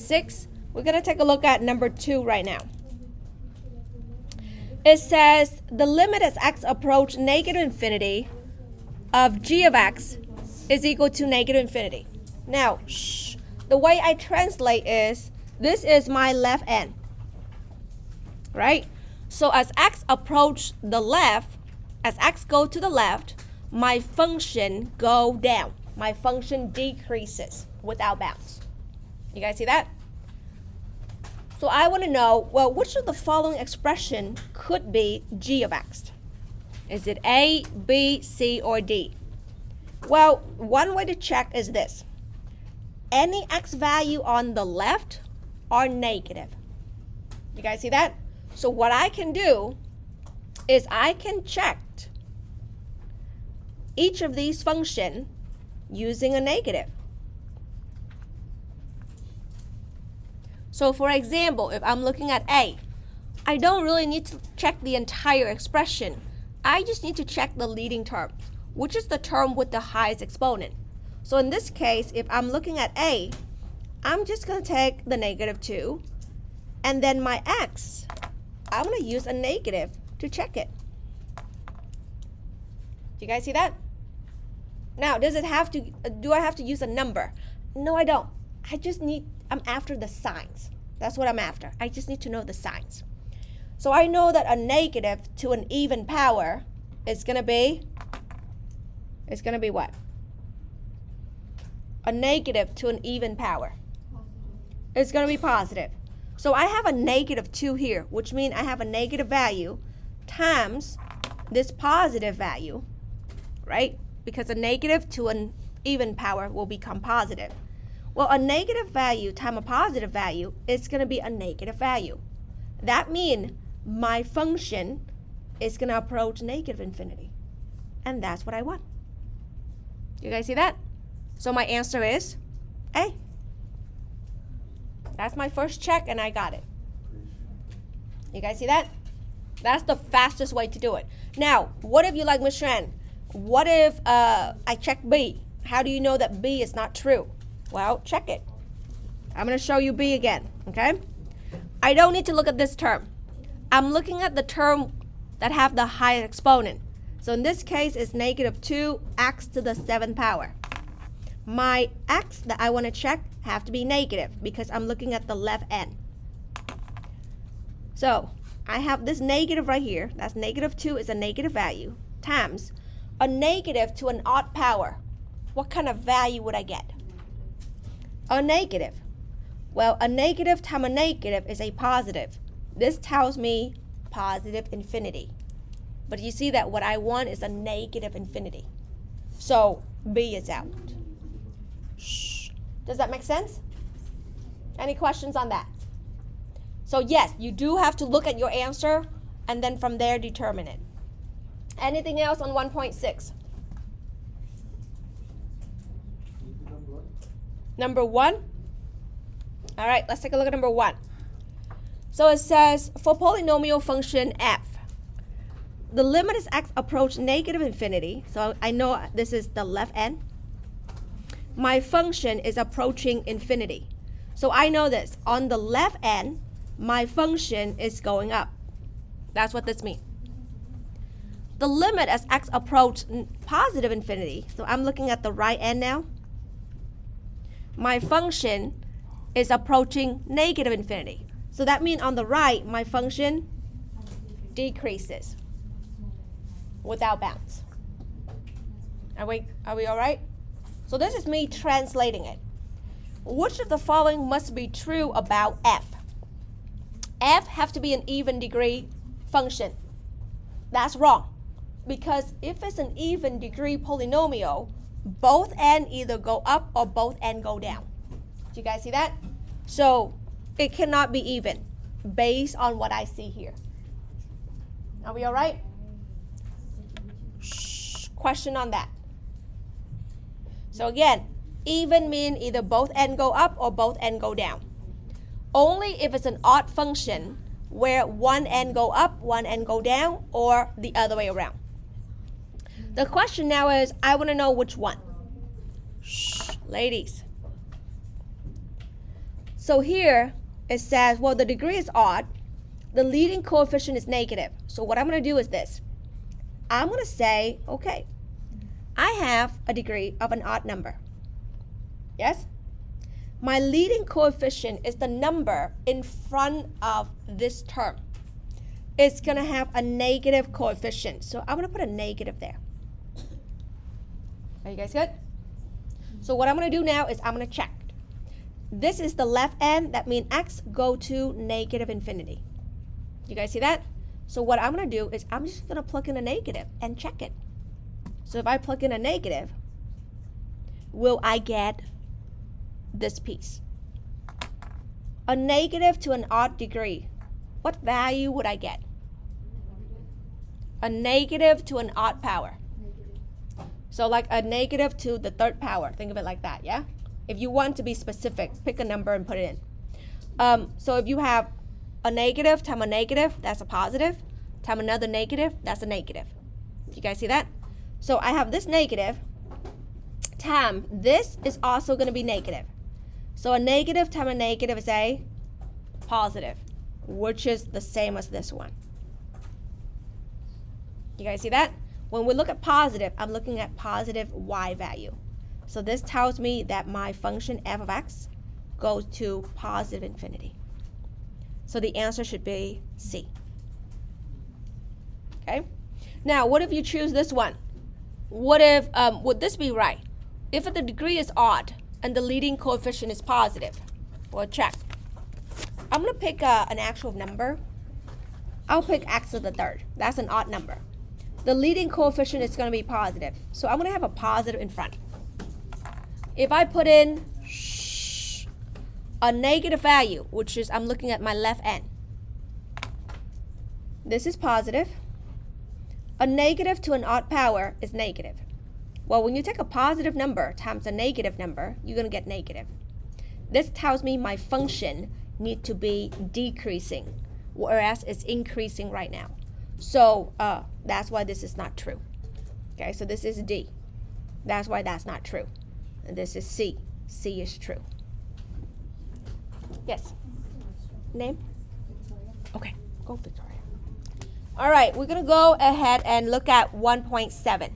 1.6, we're going to take a look at number 2 right now. It says the limit as x approach negative infinity of g of x is equal to negative infinity. Now, the way I translate is, this is my left end, right? So as x approach the left, as x go to the left, my function go down. My function decreases without bounds. You guys see that? So I want to know, well, which of the following expression could be g of x? Is it A, B, C, or D? Well, one way to check is this. Any x value on the left are negative. You guys see that? So what I can do is I can check each of these functions using a negative. So for example, if I'm looking at A, I don't really need to check the entire expression. I just need to check the leading term, which is the term with the highest exponent. So in this case, if I'm looking at A, I'm just going to take the -2, and then my x, I'm going to use a negative to check it. Do you guys see that? Now, do I have to use a number? No, I don't. I'm after the signs. That's what I'm after. I just need to know the signs. So I know that a negative to an even power is going to be what? A negative to an even power is going to be positive. So I have a -2 here, which means I have a negative value times this positive value, right? Because a negative to an even power will become positive. Well, a negative value times a positive value is going to be a negative value. That means my function is going to approach negative infinity. And that's what I want. You guys see that? So my answer is A. That's my first check, and I got it. You guys see that? That's the fastest way to do it. Now, what if you like Ms. Shan? What if I check B? How do you know that B is not true? Well, check it. I'm going to show you B again, okay? I don't need to look at this term. I'm looking at the term that have the highest exponent. So in this case, it's -2x to the 7th power. My x that I want to check have to be negative because I'm looking at the left end. So I have this negative right here. That's -2 is a negative value times a negative to an odd power. What kind of value would I get? A negative. Well, a negative times a negative is a positive. This tells me positive infinity. But you see that what I want is a negative infinity. So B is out. Shh. Does that make sense? Any questions on that? So yes, you do have to look at your answer and then from there determine it. Anything else on 1.6? Number 1? All right, let's take a look at number 1. So it says, for polynomial function f, the limit as x approach negative infinity. So I know this is the left end. My function is approaching infinity. So I know this. On the left end, my function is going up. That's what this means. The limit as x approach positive infinity. So I'm looking at the right end now. My function is approaching negative infinity. So that means on the right, my function decreases without bounds. Are we all right? So this is me translating it. Which of the following must be true about f? F have to be an even degree function. That's wrong. Because if it's an even degree polynomial, both ends either go up or both ends go down. Do you guys see that? So it cannot be even based on what I see here. Are we all right? Shh. Question on that. So again, even mean either both ends go up or both ends go down. Only if it's an odd function where one end go up, one end go down, or the other way around. The question now is, I want to know which one. Shh, ladies. So here it says, well, the degree is odd. The leading coefficient is negative. So what I'm going to do is this. I'm going to say, okay, I have a degree of an odd number. Yes? My leading coefficient is the number in front of this term. It's going to have a negative coefficient. So I'm going to put a negative there. Are you guys good? So what I'm going to do now is I'm going to check. This is the left end. That means x go to negative infinity. You guys see that? So what I'm going to do is I'm just going to plug in a negative and check it. So if I plug in a negative, will I get this piece? A negative to an odd degree. What value would I get? A negative to an odd power. So like a negative to the third power. Think of it like that, yeah? If you want to be specific, pick a number and put it in. So if you have a negative times a negative, that's a positive. Times another negative, that's a negative. You guys see that? So I have this negative times this is also going to be negative. So a negative times a negative is a positive, which is the same as this one. You guys see that? When we look at positive, I'm looking at positive y value. So this tells me that my function f of x goes to positive infinity. So the answer should be C. Okay? Now, what if you choose this one? What if, would this be right? If the degree is odd and the leading coefficient is positive, well, check. I'm going to pick an actual number. I'll pick x to the third. That's an odd number. The leading coefficient is going to be positive. So I'm going to have a positive in front. If I put in a negative value, which is I'm looking at my left end. This is positive. A negative to an odd power is negative. Well, when you take a positive number times a negative number, you're going to get negative. This tells me my function needs to be decreasing, whereas it's increasing right now. So that's why this is not true. Okay, so this is D. That's why that's not true. And this is C. C is true. Yes? Name? Okay, go Victoria. All right, we're going to go ahead and look at 1.7.